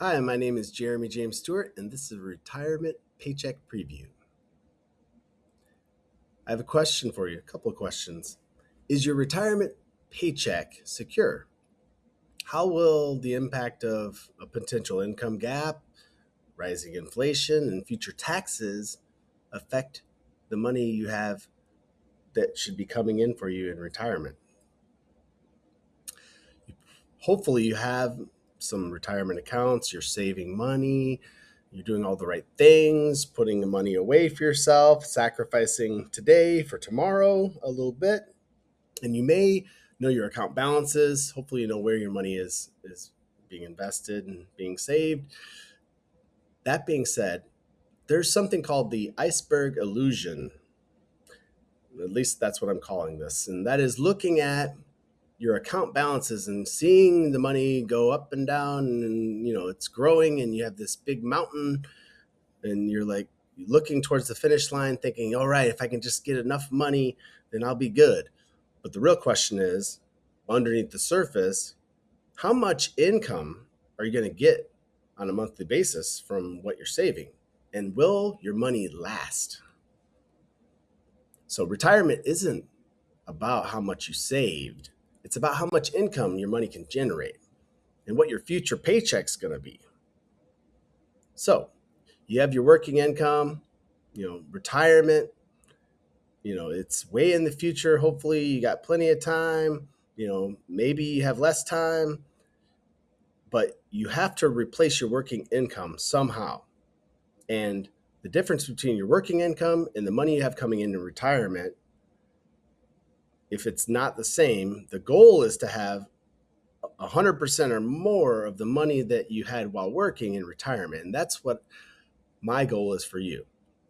Hi, my name is Jeremy James Stewart, and this is a retirement paycheck preview. I have a question for you, a couple of questions. Is your retirement paycheck secure? How will the impact of a potential income gap, rising inflation, and future taxes affect the money you have that should be coming in for you in retirement? Hopefully, you have some retirement accounts, you're saving money, you're doing all the right things, putting the money away for yourself, sacrificing today for tomorrow a little bit. And you may know your account balances. Hopefully, you know where your money is being invested and being saved. That being said, there's something called the iceberg illusion. At least that's what I'm calling this. And that is looking at your account balances and seeing the money go up and down, and it's growing, and you have this big mountain, and you're like looking towards the finish line thinking, all right, if I can just get enough money, then I'll be good. But the real question is, underneath the surface, how much income are you going to get on a monthly basis from what you're saving, and will your money last? So retirement isn't about how much you saved. It's about how much income your money can generate and what your future paycheck's going to be. So, you have your working income, retirement, it's way in the future. Hopefully, you got plenty of time. Maybe you have less time, but you have to replace your working income somehow. And the difference between your working income and the money you have coming in retirement, if it's not the same, the goal is to have 100% or more of the money that you had while working in retirement. And that's what my goal is for you.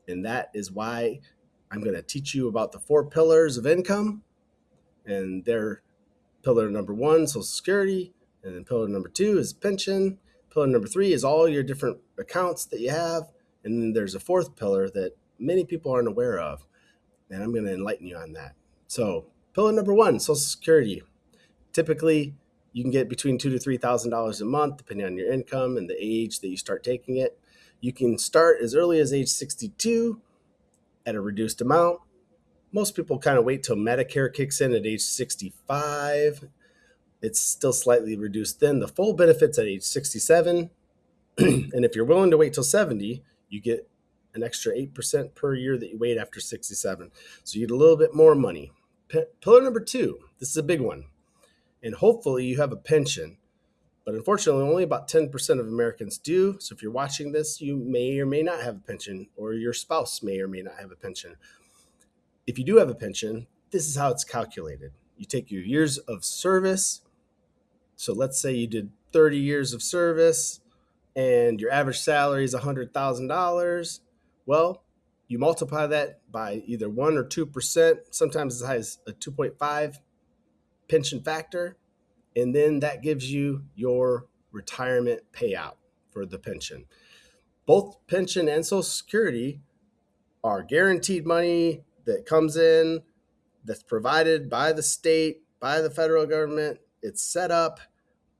And that is why I'm going to teach you about the four pillars of income. And they're pillar number one, Social Security. And then pillar number two is pension. Pillar number three is all your different accounts that you have. And then there's a fourth pillar that many people aren't aware of. And I'm going to enlighten you on that. So, pillar number one, Social Security. Typically, you can get between $2,000 to $3,000 a month, depending on your income and the age that you start taking it. You can start as early as age 62 at a reduced amount. Most people kind of wait till Medicare kicks in at age 65. It's still slightly reduced then. The full benefits at age 67. And if you're willing to wait till 70, you get an extra 8% per year that you wait after 67. So you get a little bit more money. Pillar number two, this is a big one. And hopefully you have a pension. But unfortunately, only about 10% of Americans do. So if you're watching this, you may or may not have a pension, or your spouse may or may not have a pension. If you do have a pension, this is how it's calculated. You take your years of service. So let's say you did 30 years of service and your average salary is $100,000. Well, you multiply that by either 1 or 2%, sometimes as high as a 2.5 pension factor. And then that gives you your retirement payout for the pension. Both pension and Social Security are guaranteed money that comes in, that's provided by the state, by the federal government. It's set up,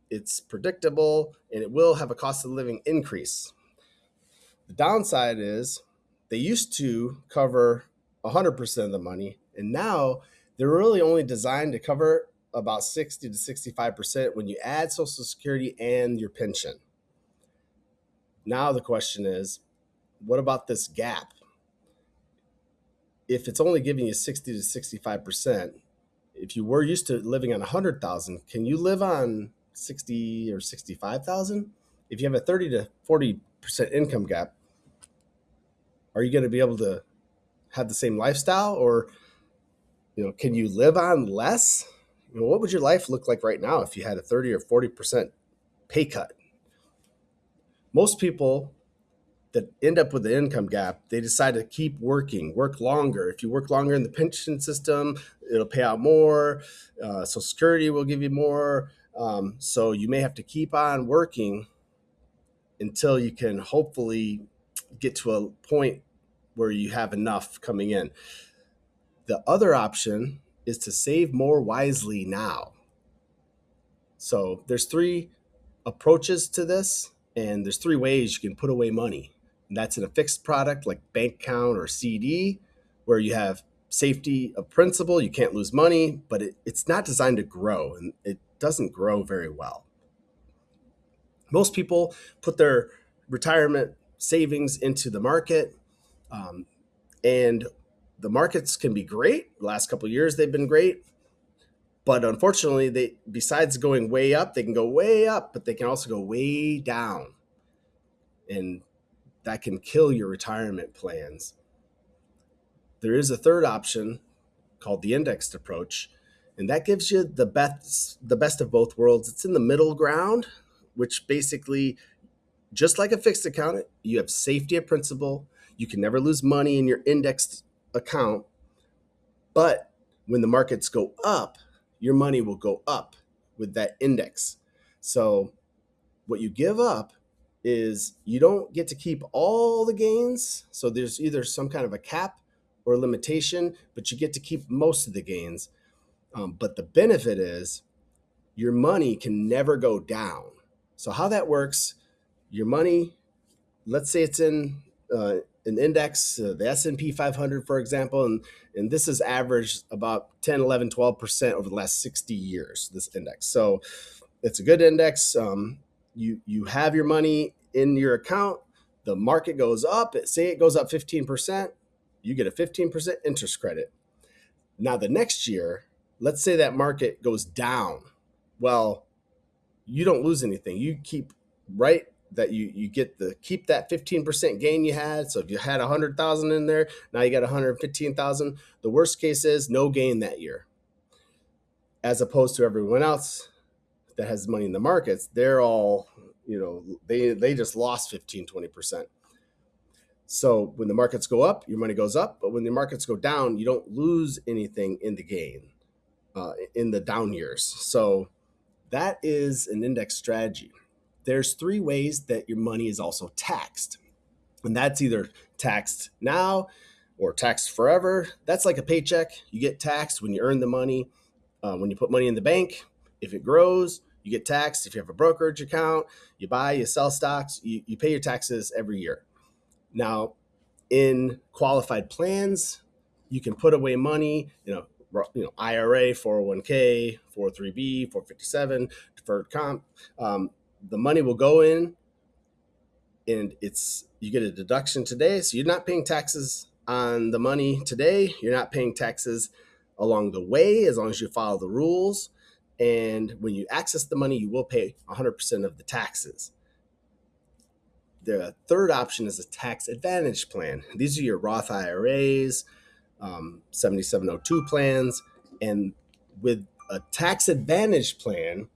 it's predictable, and it will have a cost of living increase. The downside is they used to cover 100% of the money, and now they're really only designed to cover about 60 to 65% when you add Social Security and your pension. Now the question is, what about this gap? If it's only giving you 60 to 65%, if you were used to living on 100,000, can you live on 60 or 65,000? If you have a 30 to 40% income gap, are you going to be able to have the same lifestyle, or can you live on less? What would your life look like right now if you had a 30 or 40% pay cut? Most people that end up with the income gap, they decide to keep working, work longer. If you work longer in the pension system, it'll pay out more. Social Security will give you more. So you may have to keep on working until you can hopefully get to a point where you have enough coming in. The other option is to save more wisely now. So there's three approaches to this, And there's three ways you can put away money. And that's in a fixed product like bank account or CD, where you have safety of principal. You can't lose money, but it's not designed to grow, and it doesn't grow very well. Most people put their retirement savings into the market, um, and the markets can be great. The last couple of years, they've been great. But unfortunately, they besides going way up, they can go way up, but they can also go way down. And that can kill your retirement plans. There is a third option called the indexed approach, and that gives you the best of both worlds. It's in the middle ground, which basically, just like a fixed account, you have safety of principal. You can never lose money in your indexed account, but when the markets go up, your money will go up with that index. So what you give up is you don't get to keep all the gains. So there's either some kind of a cap or limitation, but you get to keep most of the gains. But the benefit is your money can never go down. So how that works, your money, let's say it's in an index, the S&P 500, for example, and this has averaged about 10, 11, 12% over the last 60 years, this index. So it's a good index. You have your money in your account, the market goes up, say it goes up 15%, you get a 15% interest credit. Now the next year, let's say that market goes down. Well, you don't lose anything. You keep right that you get the keep that 15% gain you had. So if you had 100,000 in there, now you got 115,000. The worst case is no gain that year. As opposed to everyone else that has money in the markets, they're all, they just lost 15, 20%. So when the markets go up, your money goes up, but when the markets go down, you don't lose anything in the gain in the down years. So that is an index strategy. There's three ways that your money is also taxed. And that's either taxed now or taxed forever. That's like a paycheck. You get taxed when you earn the money. When you put money in the bank, if it grows, you get taxed. If you have a brokerage account, you buy, you sell stocks, you pay your taxes every year. Now, in qualified plans, you can put away money, IRA, 401k, 403b, 457, deferred comp. The money will go in, and you get a deduction today. So you're not paying taxes on the money today. You're not paying taxes along the way, as long as you follow the rules. And when you access the money, you will pay 100% of the taxes. The third option is a tax advantage plan. These are your Roth IRAs, 7702 plans. And with a tax advantage plan,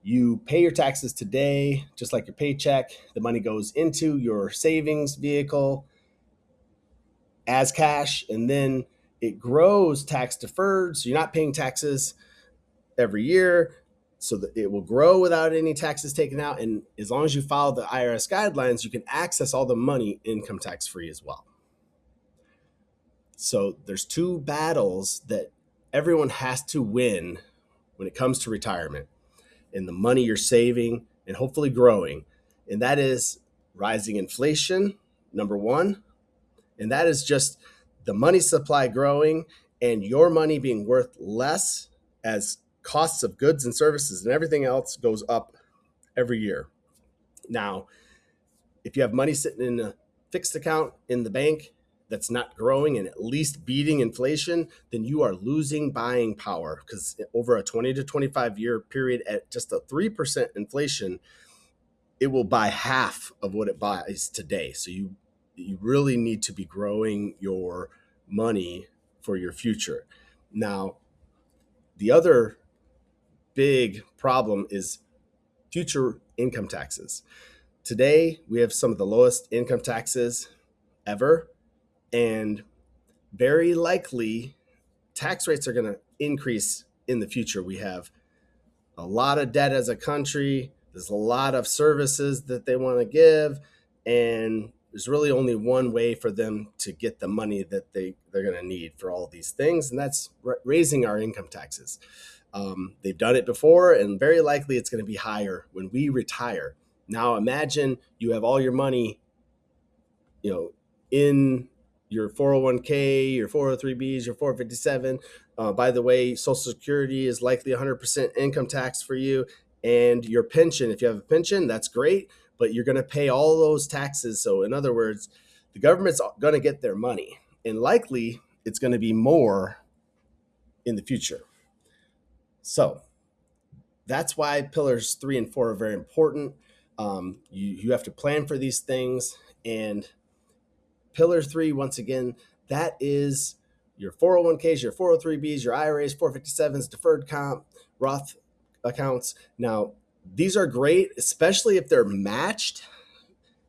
you pay your taxes today, just like your paycheck. The money goes into your savings vehicle as cash, and then it grows tax deferred. So you're not paying taxes every year. So that it will grow without any taxes taken out. And as long as you follow the IRS guidelines, you can access all the money income tax free as well. So there's two battles that everyone has to win when it comes to retirement and the money you're saving and hopefully growing. And that is rising inflation, number one. And that is just the money supply growing and your money being worth less as costs of goods and services and everything else goes up every year. Now, if you have money sitting in a fixed account in the bank that's not growing and at least beating inflation, then you are losing buying power, because over a 20 to 25 year period at just a 3% inflation, it will buy half of what it buys today. So you really need to be growing your money for your future. Now, the other big problem is future income taxes. Today, we have some of the lowest income taxes ever, and very likely tax rates are going to increase in the future. We have a lot of debt as a country. There's a lot of services that they want to give, and there's really only one way for them to get the money that they're going to need for all of these things, and that's raising our income taxes. They've done it before, and very likely it's going to be higher when we retire. Now imagine you have all your money, in your 401k, your 403bs, your 457. By the way, Social Security is likely 100% income tax for you. And your pension, if you have a pension, that's great, but you're going to pay all those taxes. So, in other words, the government's going to get their money, and likely it's going to be more in the future. So, that's why pillars 3 and 4 are very important. You have to plan for these things. And Pillar 3, once again, that is your 401ks, your 403bs, your IRAs, 457s, deferred comp, Roth accounts. Now, these are great, especially if they're matched.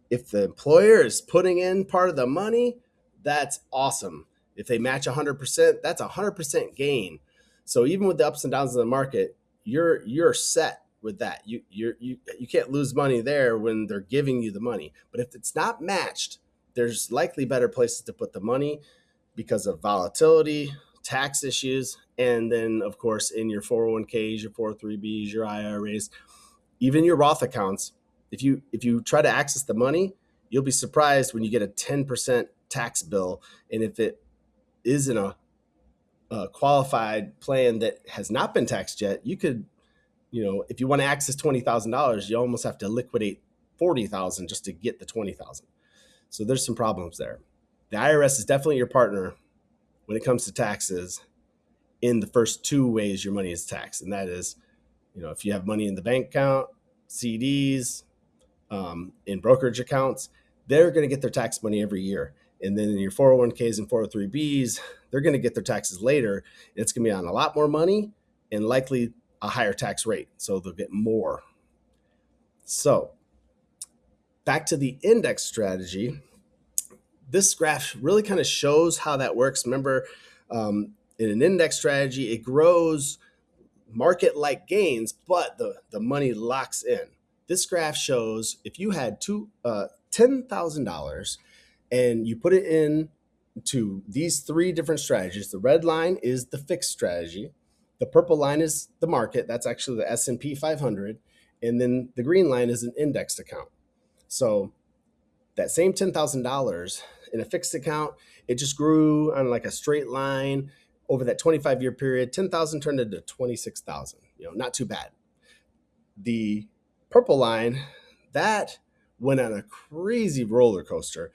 If the employer is putting in part of the money, that's awesome. If they match 100%, that's 100% gain. So even with the ups and downs of the market, you're set with that. You can't lose money there when they're giving you the money. But if it's not matched, there's likely better places to put the money because of volatility, tax issues, and then of course in your 401ks, your 403bs, your IRAs, even your Roth accounts. If you try to access the money, you'll be surprised when you get a 10% tax bill. And if it is in a qualified plan that has not been taxed yet, you could, if you want to access $20,000, you almost have to liquidate 40,000 just to get the 20,000. So there's some problems there. The IRS is definitely your partner when it comes to taxes in the first two ways your money is taxed. And that is, if you have money in the bank account, CDs, in brokerage accounts, they're going to get their tax money every year. And then in your 401ks and 403bs, they're going to get their taxes later. It's going to be on a lot more money and likely a higher tax rate. So they'll get more. So back to the index strategy. This graph really kind of shows how that works. Remember, in an index strategy, it grows market-like gains, but the money locks in. This graph shows if you had $10,000 and you put it in to these three different strategies. The red line is the fixed strategy. The purple line is the market. That's actually the S&P 500. And then the green line is an indexed account. So that same $10,000 in a fixed account, it just grew on like a straight line over that 25-year period. 10,000 turned into 26,000. Not too bad. The purple line, that went on a crazy roller coaster.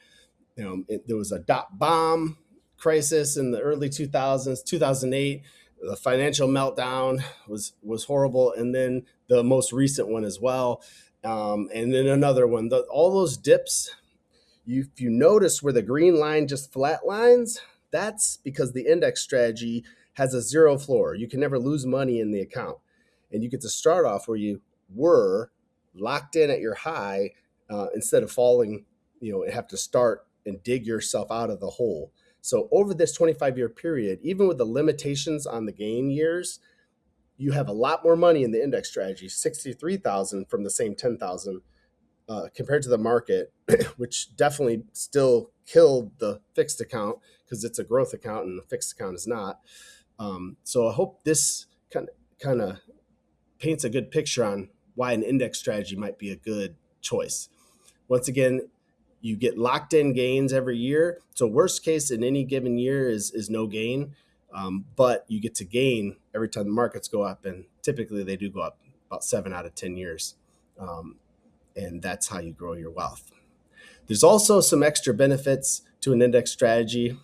There was a dot bomb crisis in the early 2000s, 2008. The financial meltdown was horrible, and then the most recent one as well, and then another one. All those dips. If you notice where the green line just flatlines, that's because the index strategy has a zero floor. You can never lose money in the account. And you get to start off where you were locked in at your high instead of falling, and have to start and dig yourself out of the hole. So over this 25-year period, even with the limitations on the gain years, you have a lot more money in the index strategy, 63,000 from the same 10,000. Compared to the market, which definitely still killed the fixed account because it's a growth account and the fixed account is not. So I hope this kind of paints a good picture on why an index strategy might be a good choice. Once again, you get locked in gains every year. So worst case in any given year is no gain, but you get to gain every time the markets go up, and typically they do go up about 7 out of 10 years. And that's how you grow your wealth. There's also some extra benefits to an index strategy.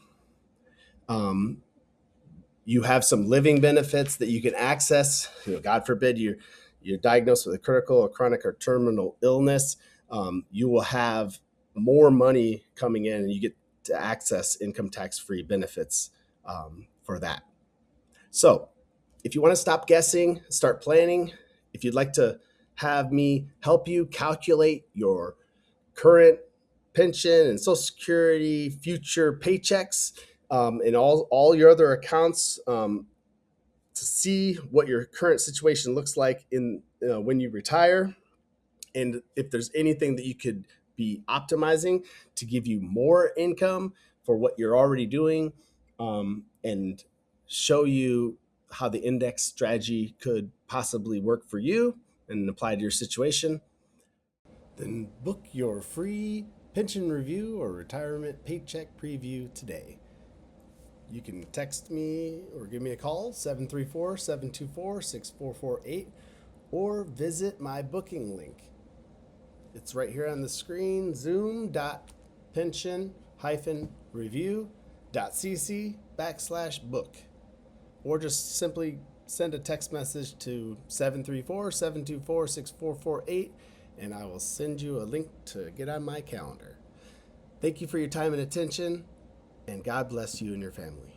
You have some living benefits that you can access. God forbid you're diagnosed with a critical or chronic or terminal illness. You will have more money coming in, and you get to access income tax-free benefits for that. So if you want to stop guessing, start planning. If you'd like to have me help you calculate your current pension and Social Security, future paychecks, and all your other accounts, to see what your current situation looks like in when you retire, and if there's anything that you could be optimizing to give you more income for what you're already doing, and show you how the index strategy could possibly work for you and apply to your situation, Then book your free pension review or retirement paycheck preview today. You can text me or give me a call, 734-724-6448, or visit my booking link. It's right here on the screen, zoom.pension-review.cc/book. Or just simply send a text message to 734-724-6448, and I will send you a link to get on my calendar. Thank you for your time and attention, and God bless you and your family.